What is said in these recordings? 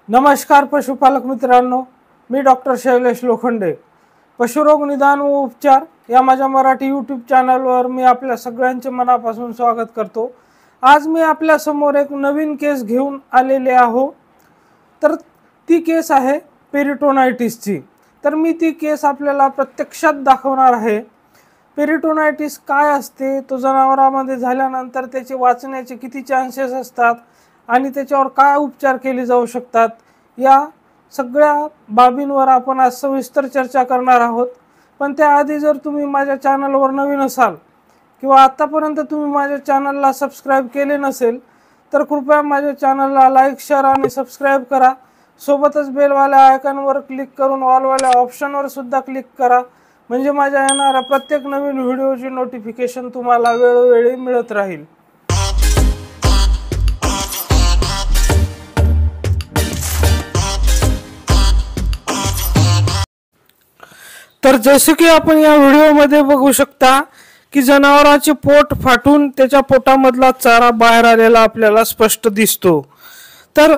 नमस्कार पशुपालक मित्रांनो, मी डॉक्टर शैलेश लोखंडे. पशुरोग निदान व उपचार या माझ्या मराठी यूट्यूब चॅनलवर मी आपल्या सगळ्यांचे मनापासून स्वागत करतो. आज मी आपल्या समोर एक नवीन केस घेऊन आलेले आहो. तर ती केस आहे पेरिटोनायटिसची. तर मी ती केस आपल्याला प्रत्यक्षात दाखवणार आहे. पेरिटोनायटिस काय असते, तो जनावरांमध्ये झाल्यानंतर त्याचे वाचण्याचे किती चान्सेस असतात आणि त्याच्यावर काय उपचार केले जाऊ शकतात, या सगळ्या बाबींवर आपण आज सविस्तर चर्चा करणार आहोत. पण त्याआधी जर तुम्ही माझ्या चॅनलवर नवीन असाल किंवा आतापर्यंत तुम्ही माझ्या चॅनलला सबस्क्राईब केले नसेल तर कृपया माझ्या चॅनलला लाईक, शेअर आणि सबस्क्राईब करा. सोबतच बेलवाल्या आयकॉनवर क्लिक करून ऑलवाल्या ऑप्शनवर सुद्धा क्लिक करा, म्हणजे माझ्या येणाऱ्या प्रत्येक नवीन व्हिडिओची नोटिफिकेशन तुम्हाला वेळोवेळी मिळत राहील. तर जसे की आपण या व्हिडिओमध्ये बघू शकता की जनावराचे पोट फाटून त्याच्या पोटामधला चारा बाहेर आलेला आपल्याला स्पष्ट दिसतो. तर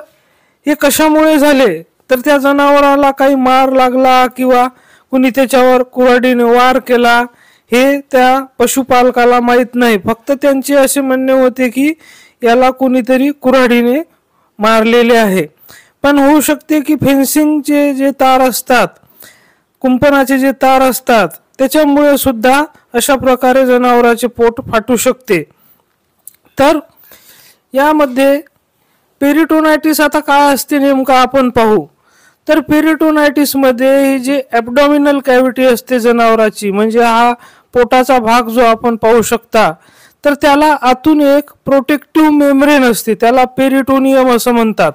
हे कशामुळे झाले, तर त्या जनावराला काही मार लागला किंवा कुणी त्याच्यावर कुऱ्हाडीने वार केला हे त्या पशुपालकाला माहीत नाही. फक्त त्यांचे असे म्हणणे होते की याला कुणीतरी कुऱ्हाडीने मारलेले आहे. पण होऊ शकते की फेन्सिंगचे जे तार असतात, कुंपणाचे जे तार असतात, त्याच्यामुळे सुद्धा अशा प्रकारे जनावराचे पोट फाटू शकते. तर यामध्ये पेरिटोनायटिस आता काय असते नेमकं आपण पाहू. तर पेरिटोनायटिस मध्ये जे ॲब्डॉमिनल कॅव्हिटी असते जनावराची, म्हणजे हा पोटाचा भाग जो आपण पाहू शकता, तर त्याला आतून एक प्रोटेक्टिव्ह मेम्ब्रेन असते, त्याला पेरिटोनियम असं म्हणतात.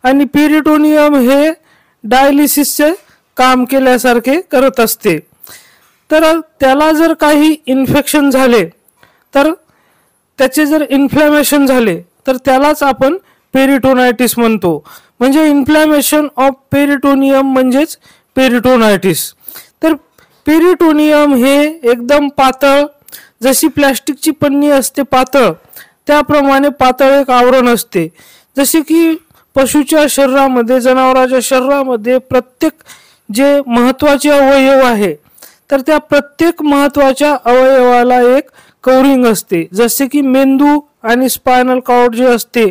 आणि पेरिटोनियम हे डायलिसिसचे काम केल्यासारखे करत असते. तर त्याला जर काही इन्फेक्शन झाले, तर त्याचे जर इन्फ्लॅमेशन झाले तर त्यालाच आपण पेरिटोनायटिस म्हणतो. म्हणजे इन्फ्लॅमेशन ऑफ पेरिटोनियम म्हणजेच पेरिटोनायटिस. तर पेरिटोनियम हे एकदम पातळ, जशी प्लॅस्टिकची पन्नी असते पातळ, त्याप्रमाणे पातळ एक आवरण असते. जसे की पशुच्या शरीरामध्ये, जनावराच्या शरीरामध्ये प्रत्येक जे महत्त्वाचे अवयव आहे, तर त्या प्रत्येक महत्त्वाच्या अवयवाला एक कवरिंग असते. जसे की मेंदू आणि स्पायनल कॉर्ड जे असते,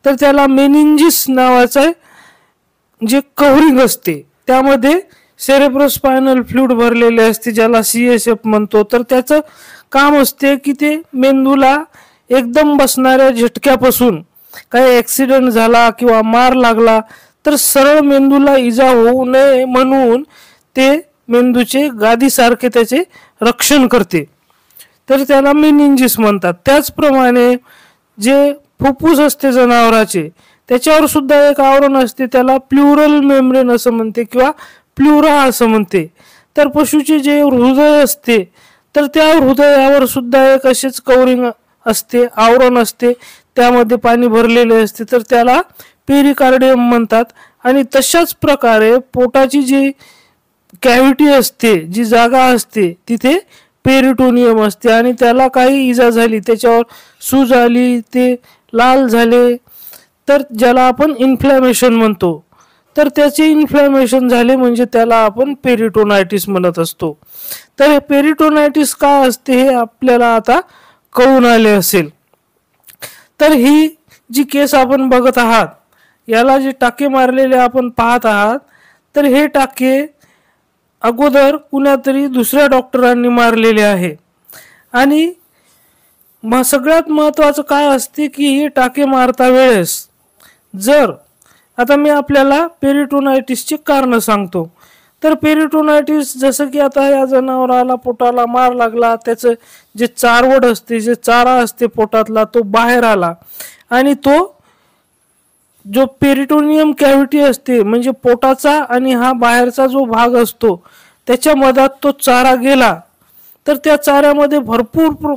तर त्याला मेनिंजिस नावाचे जे कव्हरिंग असते, त्यामध्ये सेरेब्रोस्पायनल फ्लुइड भरलेले असते, ज्याला CSF म्हणतो. तर त्याचं काम असते की ते मेंदूला एकदम बसणाऱ्या झटक्यापासून, काही ॲक्सिडेंट झाला किंवा मार लागला तर सरळ मेंदूला इजा होऊ नये म्हणून ते मेंदूचे गादीसारखे त्याचे रक्षण करते. तर त्याला मेनिंजिस म्हणतात. त्याचप्रमाणे जे फुफ्फुस असते जनावराचे, त्याच्यावर सुद्धा एक आवरण असते, त्याला प्लुरल मेम्ब्रेन असं म्हणते किंवा प्लुरा असं म्हणते. तर पशुचे जे हृदय असते, तर त्या हृदयावर सुद्धा एक असेच कवरिंग असते, आवरण असते, त्यामध्ये पाणी भरलेले असते, तर त्याला पेरिकार्डियम म्हणतात. आणि तशाच प्रकारे पोटाची जी कॅव्हिटी असते, जी जागा असते, तिथे पेरिटोनियम असते. आणि त्याला काही इजा झाली, त्याच्यावर सूज आली, ते लाल झाले, तर ज्याला आपण इन्फ्लॅमेशन म्हणतो, तर त्याचे इन्फ्लॅमेशन झाले म्हणजे त्याला आपण पेरिटोनायटिस म्हणत असतो. तर हे पेरिटोनायटिस काय असते हे आपल्याला आता कळून आले असेल. तर ही जी केस आपण बघत आहात, याला जे टाके मारलेले आपण पाहत आहात, तर हे टाके अगोदर कुणातरी दुसऱ्या डॉक्टरांनी मारलेले आहे. आणि सगळ्यात महत्त्वाचं काय असते की हे टाके मारता वेळेस जर, आता मी आपल्याला पेरिटोनायटिसचे कारण सांगतो. तर पेरिटोनायटिस जसं की आता या जनावराला पोटाला मार लागला, त्याचं जे चारवड असते, जे चारा असते पोटातला, तो बाहेर आला आणि तो जो पेरिटोनियम कॅव्हिटी असते, म्हणजे पोटाचा आणि हा बाहेरचा जो भाग असतो, त्याच्या मधात तो चारा गेला, तर त्या चाऱ्यामध्ये भरपूर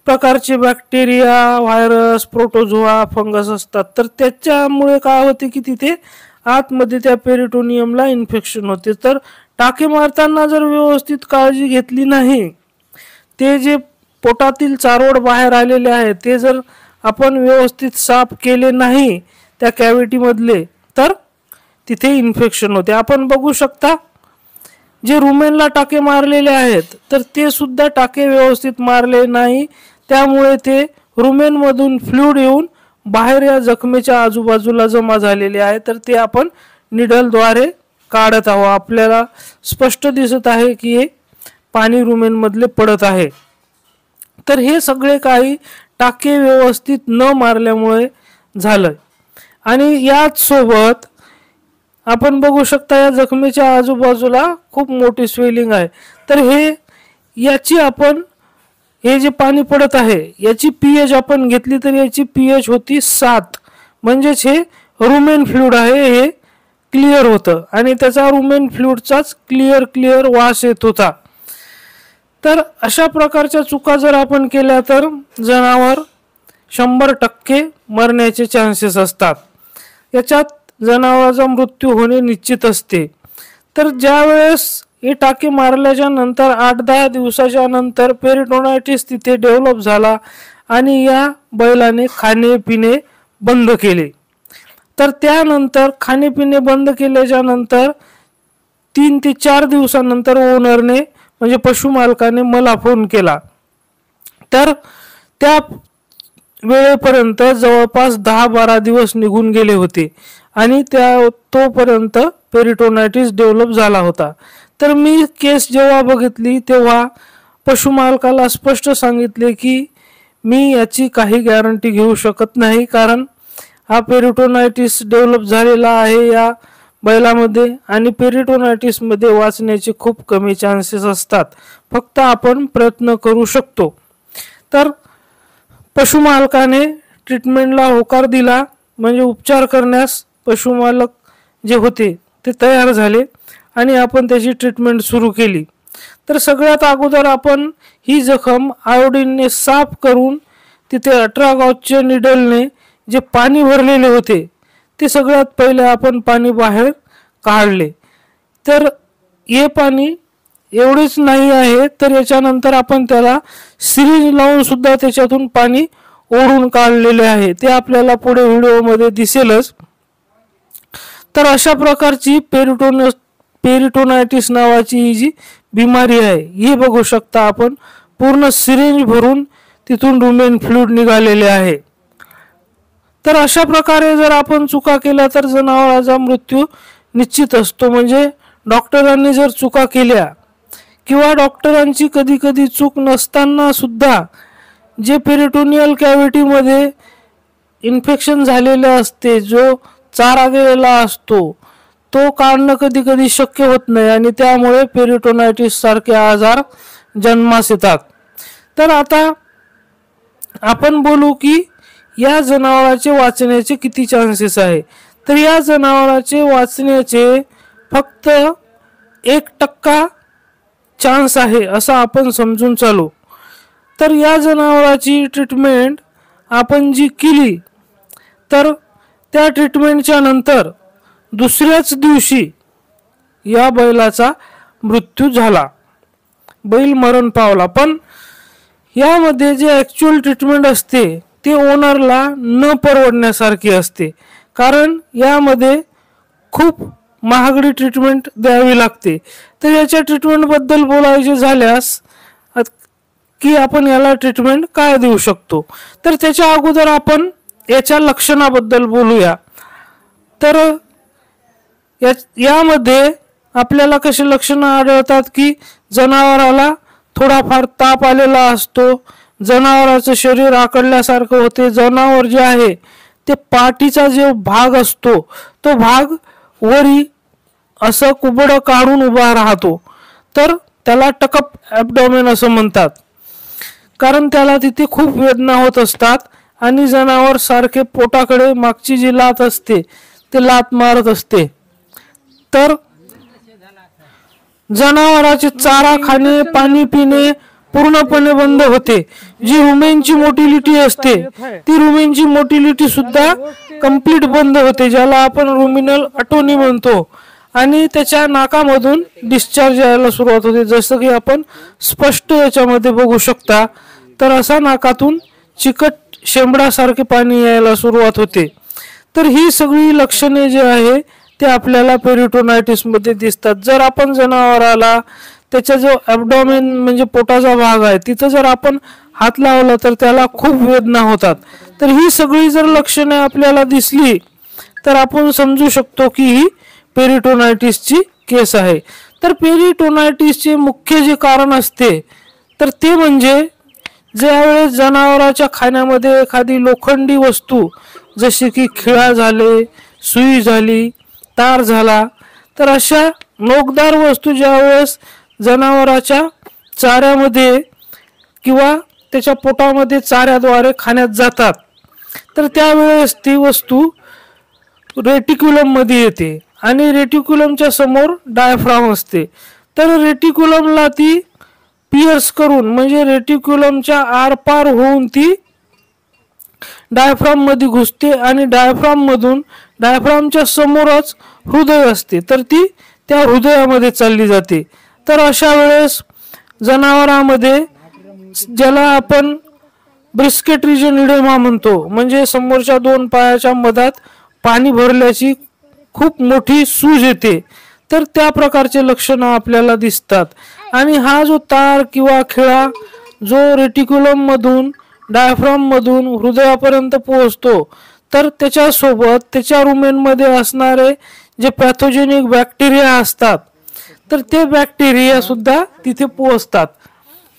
प्रकारचे बॅक्टेरिया, व्हायरस, प्रोटोझोआ, फंगस असतात. तर त्याच्यामुळे काय होते की तिथे आतमध्ये त्या पेरिटोनियमला इन्फेक्शन होते. तर टाके मारताना जर व्यवस्थित काळजी घेतली नाही, ते जे पोटातील चारोड बाहेर आलेले आहे ते जर आपण व्यवस्थित साफ केले नाही त्या कॅव्हिटी मधले, तर तिथे इन्फेक्शन होते। आपण बघू शकता जे रुमेनला टाके मारलेले आहेत तर ते सुद्धा टाके व्यवस्थित मारले नाही, त्यामुळे ते रुमेनमधून फ्लूइड येऊन बाहेर या जखमेच्या आजूबाजूला जमा झालेले आहे, तर ते आपण निडलद्वारे काढत आहोत। आपल्याला स्पष्ट दिसत आहे की हे पाणी रुमेनमधले पडत आहे। तर हे सगळे काही टाके व्यवस्थित न मारल्यामुळे झालं। आणि याच सोबत आपण बघू शकता या जखमेच्या आजूबाजूला खूप मोठी स्वेलिंग आहे। तर याची आपण हे जे पाणी पडत आहे याची पीएच आपण घेतली तर याची पीएच होती 7, म्हणजेच हे रुमेन फ्लूइड आहे, हे क्लिअर होतं आणि त्याचा रुमेन फ्लूइडचाच क्लिअर वास येत होता। तर अशा प्रकारच्या चुका जर आपण केल्या तर जनावर 100% मरण्याचे चान्सेस असतात। याच्यात जनावराचा मृत्यू होणे निश्चित असते। तर ज्या वेळेस हे टाके मारल्याच्या नंतर 8-10 दिवसाच्या नंतर पेरिटोनायटिस तिथे डेव्हलप झाला आणि या बैलाने खाणे पिणे बंद केले। तर त्यानंतर खाणे पिणे बंद केल्याच्या नंतर 3 ते 4 दिवसानंतर ओनरने म्हणजे पशुमालकाने मला फोन केला। तर त्या वेळेपर्यंत जवळपास 10-12 दिवस निघून गेले होते आणि तोपर्यंत पेरिटोनायटिस डेव्हलप झाला होता। तर मी केस जेव्हा बघितली तेव्हा पशुमालकाला स्पष्ट सांगितले की मी याची काही गॅरंटी घेऊ शकत नाही, कारण हा पेरिटोनायटिस डेव्हलप झालेला आहे या बैलामध्ये आणि पेरिटोनायटिस मध्ये वाचण्याचे खूप कमी चान्सेस असतात, फक्त आपण प्रयत्न करू शकतो। तर पशुमालकाने ट्रीटमेंटला होकार दिला, म्हणजे उपचार करण्यास पशुमालक जे होते ते तयार झाले आणि आपण त्याची ट्रीटमेंट सुरू केली। तर सगळ्यात अगोदर आपण ही जखम आयोडीनने साफ करून तिथे 18 गॉजच्या निडलने जे पाणी भरलेले होते ते सगळ्यात पहिले आपण पाणी बाहेर काढले। तर हे पाणी एवढेच नाही आहे तर याच्यानंतर आपण त्याला सिरिंज लावून सुद्धा त्याच्यातून पाणी ओढून काढलेले आहे, ते आपल्याला पुढे व्हिडिओमध्ये दिसेलच। तर अशा प्रकारची पेरिटोनायटिस नावाची ही जी बिमारी आहे ही बघू शकता आपण, पूर्ण सिरिंज भरून तिथून रुमेन फ्लूइड निघालेले आहे। तर अशा प्रकारे जर आपण चुका केल्या तर जनावराचा मृत्यू निश्चित असतो। म्हणजे डॉक्टरांनी जर चुका केल्या किंवा डॉक्टरांची कधी कधी चूक नसताना सुद्धा जे पेरिटोनियल कॅव्हिटी मध्ये इन्फेक्शन झालेले असते, जो चारा गेलेला असतो, तो काढणं कधी कधी शक्य होत नाही आणि त्यामुळे पेरिटोनायटिस सारखे आजार जन्मास येतात। तर आता आपण बोलू की या जनावराचे वाचण्याचे किती चान्सेस आहे। तर या जनावराचे वाचण्याचे फक्त 1% चान्स आहे असं आपण समजून चालू। तर या जनावराची ट्रीटमेंट आपण जी केली तर त्या ट्रीटमेंटच्या नंतर दुसऱ्याच दिवशी या बैलाचा मृत्यू झाला, बैल मरण पावला। पण यामध्ये जे ॲक्च्युअल ट्रीटमेंट असते ते ओनरला न परवडण्यासारखी असते, कारण यामध्ये खूप महागडी ट्रीटमेंट द्यावी लागते। तर याच्या ट्रीटमेंटबद्दल बोलायचे झाल्यास की आपण याला ट्रीटमेंट काय देऊ शकतो, तर त्याच्या अगोदर आपण याच्या लक्षणाबद्दल बोलूया। तर यामध्ये आपल्याला कसे लक्षणं आढळतात की जनावराला थोडाफार ताप आलेला असतो, जनावराचं शरीर आकडल्यासारखं होते, जनावर जे आहे ते पाठीचा जो भाग असतो तो भाग वरी असं कुबडं काढून उभा राहतो, तर त्याला टकअप ॲब्डोमेन असं म्हणतात, कारण त्याला तिथे खूप वेदना होत असतात आणि जनावर सारखे पोटाकडे मागची जी लात असते ते लात मारत असते। तर जनावराचे चारा खाणे पाणी पिणे पूर्णपणे बंद होते। जी रुमेनची मोटिलिटी असते ती रुमेनची मोटिलिटी सुद्धा कंप्लीट बंद होते, ज्याला आपण रुमिनल अटोनी म्हणतो, आणि त्याच्या नाकामधून डिस्चार्ज यायला सुरुवात होते, जसं की आपण स्पष्ट याच्यामध्ये बघू शकता। तर असा नाकातून चिकट शेंबडासारखे पाणी यायला सुरुवात होते। तर ही सगळी लक्षणे जे आहे ते आपल्याला पेरिटोनायटिस मध्ये दिसतात। जर आपण जनावराला त्याचा जो ॲब्डोमेन म्हणजे पोटाचा भाग आहे तिथं जर आपण हात लावला तर त्याला खूप वेदना होतात। तर ही सगळी जर लक्षणे आपल्याला दिसली तर आपण समजू शकतो की ही पेरिटोनायटिसची केस आहे। तर पेरिटोनायटिसचे मुख्य जे कारण असते तर ते म्हणजे ज्यावेळेस जनावराच्या खाण्यामध्ये एखादी लोखंडी वस्तू जशी की खिळा झाले, सुई झाली, तार झाला, तर अशा नोकदार वस्तू ज्यावेळेस जनावराच्या चाऱ्यामध्ये किंवा त्याच्या पोटामध्ये चाऱ्याद्वारे खाण्यात जातात तर त्यावेळेस ती वस्तू रेटिक्युलम मध्ये येते आणि रेटिक्युलमच्या समोर डायफ्राम असते। तर रेटिक्युलमला ती पियर्स करून म्हणजे रेटिक्युलमच्या आरपार होऊन ती डायफ्राम मध्ये घुसते आणि डायफ्रामच्या समोरच हृदय असते तर ती त्या हृदयामध्ये चालली जाते। तर अशा वेळेस जनावरांमध्ये ज्याला आपण ब्रिस्केट रिजन इडेमा म्हणतो म्हणजे समोरच्या दोन पायाच्या मधात पाणी भरल्याची खूप मोठी सूज येते, तर त्या प्रकारचे लक्षण आपल्याला दिसतात। आणि हा जो तार किंवा खिळा जो रेटिक्युलम मधून डायफ्राम मधून हृदयापर्यंत पोहोचतो तर त्याच्या सोबत त्याच्या रुमेनमध्ये असणारे जे पॅथोजेनिक बॅक्टेरिया असतात तर ते बॅक्टेरिया सुद्धा तिथे पोहोचतात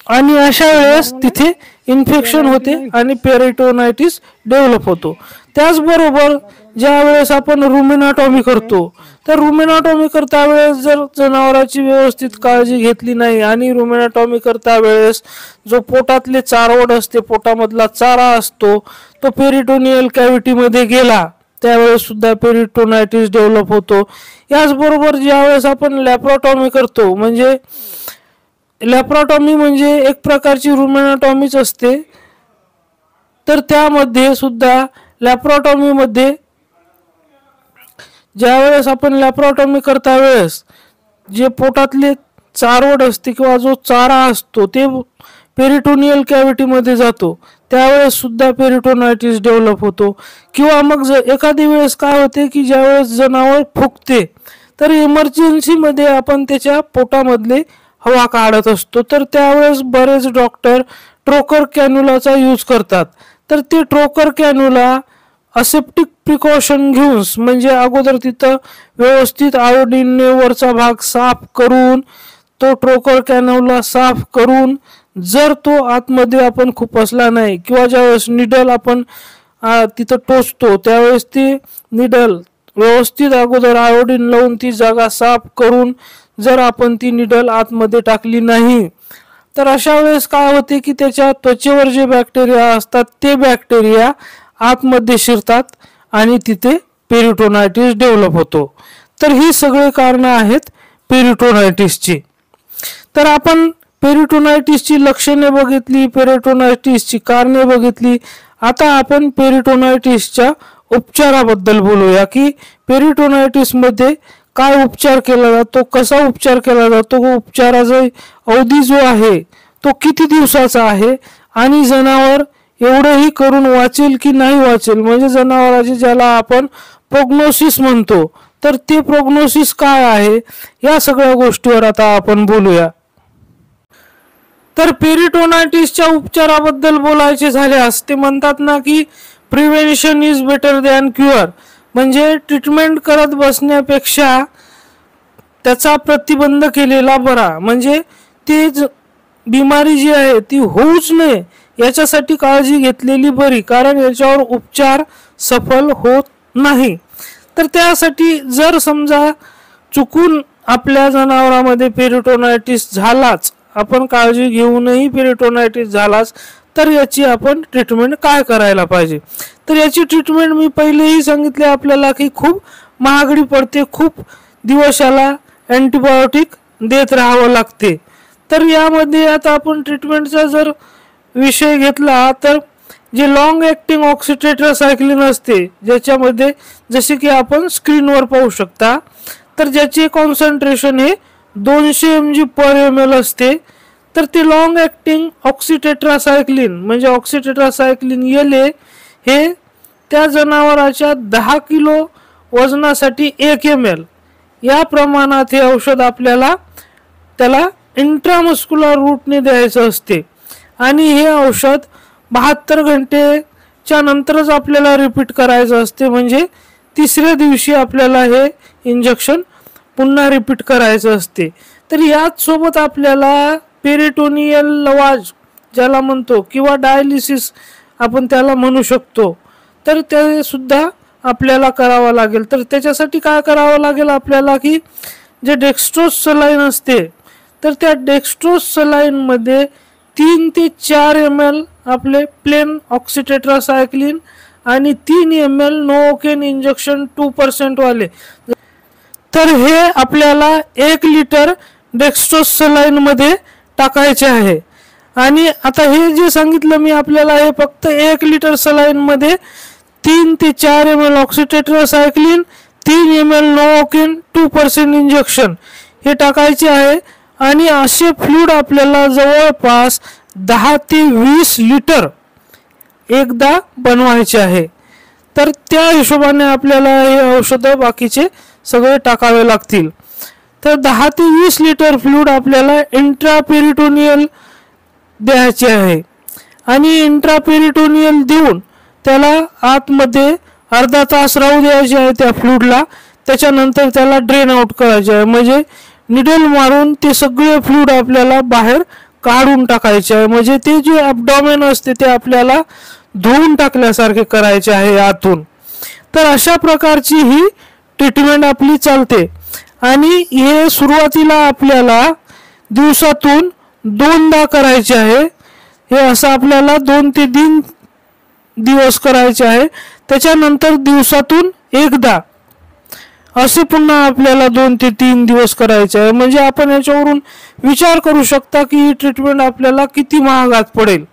आणि अशा वेळेस तिथे इन्फेक्शन होते आणि पेरिटोनायटिस डेव्हलप होतो। त्याचबरोबर ज्या वेळेस आपण रुमेनाटॉमी करतो तर रुमेनाटॉमी करता वेळेस जर जनावराची व्यवस्थित काळजी घेतली नाही आणि रुमेनाटॉमी करता वेळेस जो पोटातले चारवड असते, पोटामधला चारा असतो तो पेरिटोनियल कॅव्हिटी मध्ये गेला त्यावेळेस सुद्धा पेरिटोनायटिस डेव्हलप होतो। याचबरोबर ज्यावेळेस आपण लॅप्रोटॉमी करतो म्हणजे लॅप्रोटॉमी म्हणजे एक प्रकारची रुमेनाटॉमीच असते, तर त्यामध्ये सुद्धा लॅप्रोटॉमी मध्ये ज्यावेळेस आपण लॅप्रोटॉमी करता वेळेस जे पोटातले चारवड असते किंवा जो चारा असतो ते पेरिटोनियल कॅव्हिटी मध्ये जातो त्यावेळेस सुद्धा पेरिटोनायटिस डेव्हलप होतो। किंवा मग एखादी वेळेस काय होते की ज्यावेळेस जनावर फुगते तर इमर्जन्सी मध्ये आपण त्याच्या पोटामधले हवा काढत असतो तर त्यावेळेस बरेच डॉक्टर ट्रोकर कॅन्युलाचा यूज करतात। तर ते ट्रोकर कॅन्युला असेप्टिक प्रिकॉशन घेऊन म्हणजे अगोदर तिथं व्यवस्थित आयोडीनने वरचा भाग साफ करून तो ट्रोकर कॅन्युला साफ करून जर तो आतमध्ये आपण खुपसला नाही किंवा ज्यावेळेस निडल आपण तिथं टोचतो त्यावेळेस ती निडल व्यवस्थित अगोदर आयोडीन लावून ती जागा साफ करून जर आपण ती निडल आतमध्ये टाकली नाही तर अशा वेळेस काय होते की त्याच्या त्वचेवर जे बॅक्टेरिया असतात ते बॅक्टेरिया आतमध्ये शिरतात आणि तिथे पेरिटोनायटिस डेव्हलप होतो। तर ही सगळे कारण आहेत पेरिटोनायटिसची। तर आपण पेरिटोनायटिसची लक्षणे बघितली, पेरिटोनायटिसची कारणे बघितली, आता आपण पेरिटोनायटिसच्या उपचाराबद्दल बोलूया की पेरिटोनायटिस मध्ये काय उपचार केला जातो, कसा उपचार केला जातो, उपचाराचा अवधी जो आहे तो किती दिवसाचा आहे आणि जनावर एवढंही करून वाचेल की नाही वाचेल म्हणजे जनावराचे ज्याला आपण प्रोग्नोसिस म्हणतो तर ते प्रोग्नोसिस काय आहे या सगळ्या गोष्टीवर आता आपण बोलूया। तर पेरिटोनायटिसच्या उपचाराबद्दल बोलायचे झाल्यास ते म्हणतात ना की prevention is better than cure म्हणजे ट्रीटमेंट करत बसण्यापेक्षा त्याचा प्रतिबंध केलेला बरा म्हणजे ते बिमारी जी आहे ती होऊच नये याच्यासाठी काळजी घेतलेली बरी कारण याच्यावर उपचार सफल होत नाही। तर त्यासाठी जर समजा चुकून आपल्या जनावरांमध्ये पेरिटोनायटिस झालाच, आपण काळजी घेऊनही पेरिटोनायटिस झालाच तर याची आपण ट्रीटमेंट काय करायला पाहिजे। तर याची ट्रीटमेंट मी पहिलेही सांगितले आपल्याला की खूप महागडी पडते, खूप दिवस याला अँटीबायोटिक देत राहावं लागते। तर यामध्ये आता आपण ट्रीटमेंटचा जर विषय घेतला तर जे लॉंग ऍक्टिंग ऑक्सिटेट्रासायक्लिन असते ज्याच्यामध्ये जसे की आपण स्क्रीनवर पाहू शकता तर ज्याचे कॉन्सन्ट्रेशन हे 200 mg पर ml असते तर ते लॉंग ऍक्टिंग ऑक्सिटेट्रासायक्लिन म्हणजे ऑक्सिटेट्रासायक्लिन LA हे त्या जनावराच्या 10 किलो वजनासाठी 1 ml या प्रमाणात हे औषध आपल्याला त्याला इंट्रामस्क्युलर रूटने द्यायचं असते आणि हे औषध 72 घंटेच्या नंतरच आपल्याला रिपीट करायचं असते, म्हणजे तिसऱ्या दिवशी आपल्याला हे इंजेक्शन पुन्हा रिपीट करायचं असते। तर याच सोबत आपल्याला पेरिटोनियल लवाज ज्याला म्हणतो किंवा डायलिसिस आपण त्याला म्हणू शकतो, तर ते सुद्धा आपल्याला करावं लागेल। तर त्याच्यासाठी काय करावं लागेल आपल्याला की जे डेक्स्ट्रोज सलाईन असते तर त्या डेक्स्ट्रोज सलाईन मध्ये 3 ते 4 ml आपले प्लेन ऑक्सिटेट्रासायक्लिन आणि 3 ml नोओकेन इंजेक्शन 2% वाले, तर हे आपल्याला 1 लिटर डेक्स्ट्रोज सलाईन मध्ये टाकायचे आहे। आणि आता हे जे सांगितलं मी आपल्याला हे फक्त 1 लिटर सलाईन मध्ये 3 ते 4 ml ऑक्सिटेट्रासायक्लिन, 3 ml नोओकेन 2% इंजेक्शन हे टाकायचे आहे। आणि असे फ्लूइड आपल्याला जवळपास 10 ते 20 लिटर एकदा बनवायचे आहे। तर त्या हिशोबाने आपल्याला हे औषध बाकीचे सगळे टाकावे लागतील। तर 10 ते 20 लिटर फ्लूइड आपल्याला इंट्रापेरिटोनियल द्यायचे आहे आणि इंट्रापेरिटोनियल देऊन त्याला आतमध्ये अर्धा तास राहू द्यायचे आहे त्या फ्लूइडला। त्याच्यानंतर त्याला ड्रेन आउट करायचे आहे, म्हणजे निडल मारून ते सगळे फ्लूइड आपल्याला बाहेर काढून टाकायचे आहे, म्हणजे ते जे ॲब्डोमेन असते ते आपल्याला धुवून टाकल्यासारखे करायचे आहे आतून। तर अशा प्रकारची ही ट्रीटमेंट आपली चालते आणि हे सुरुवातीला आपल्याला दिवसातून 2दा करायचे आहे। हे असं आपल्याला 2 ते 3 दिवस करायचे आहे, त्याच्यानंतर दिवसातून 1दा असे पुन्हा आपल्याला 2 ते 3 दिवस करायचे आहे। म्हणजे आपण याच्यावरून विचार करू शकता की ही ट्रीटमेंट आपल्याला किती महागात पडेल।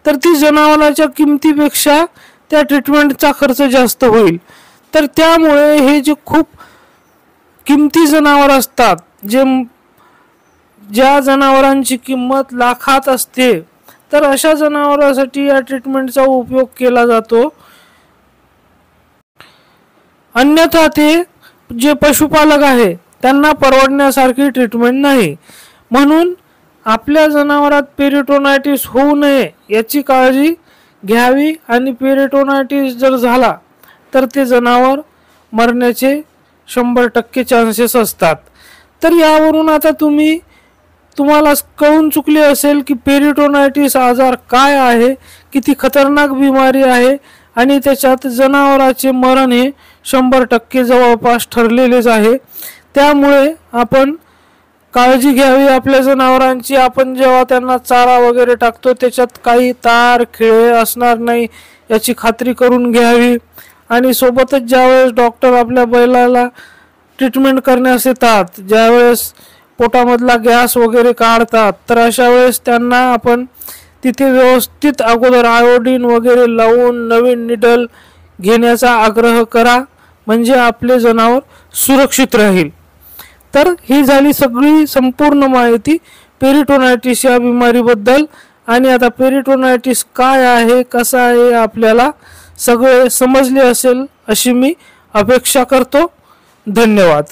तर ती जनावरांच्या किमतीपेक्षा त्या ट्रीटमेंटचा खर्च जास्त होईल। तर त्यामुळे हे जे खूप किमती जनावर असतात, ज्या जनावरांची किंमत लाखात असते, तर अशा जनावरांसाठी या ट्रीटमेंटचा उपयोग केला जातो। अन्यथा ते जे पशुपालक आहे त्यांना परवडण्यासारखी ट्रीटमेंट नाही। म्हणून आपल्या जनावरात पेरिटोनायटिस होऊ नये याची काळजी घ्यावी आणि पेरिटोनायटिस जर झाला तर ते जनावर मरण्याचे 100% चान्सेस असतात। तर यावरून आता तुम्हाला कळून चुकले असेल की पेरिटोनायटिस आजार काय आहे, किती खतरनाक बिमारी आहे आणि त्याच्यात जनावरांचे मरण हे 100% जवळपास ठरलेलेच आहे। त्यामुळे आपण काळजी घ्यावी आपल्या जनावरांची। आपण जेव्हा त्यांना चारा वगैरे टाकतो त्याच्यात काही तार खिळे असणार नाही याची खात्री करून घ्यावी। आणि सोबतच ज्यावेळेस डॉक्टर आपल्या बैलाला ट्रीटमेंट करण्यास येतात, ज्यावेळेस पोटामधला गॅस वगैरे काढतात, तर अशा वेळेस त्यांना आपण तिथे व्यवस्थित अगोदर आयोडीन वगैरे लावून नवीन निडल घेण्याचा आग्रह करा, म्हणजे आपले जनावर सुरक्षित राहील। तर ही झाली सगळी संपूर्ण माहिती पेरिटोनायटिस या बिमारीबद्दल। आणि आता पेरिटोनायटिस काय आहे, कसा आहे, आपल्याला सगळे समजले असेल अशी मी अपेक्षा करतो। धन्यवाद।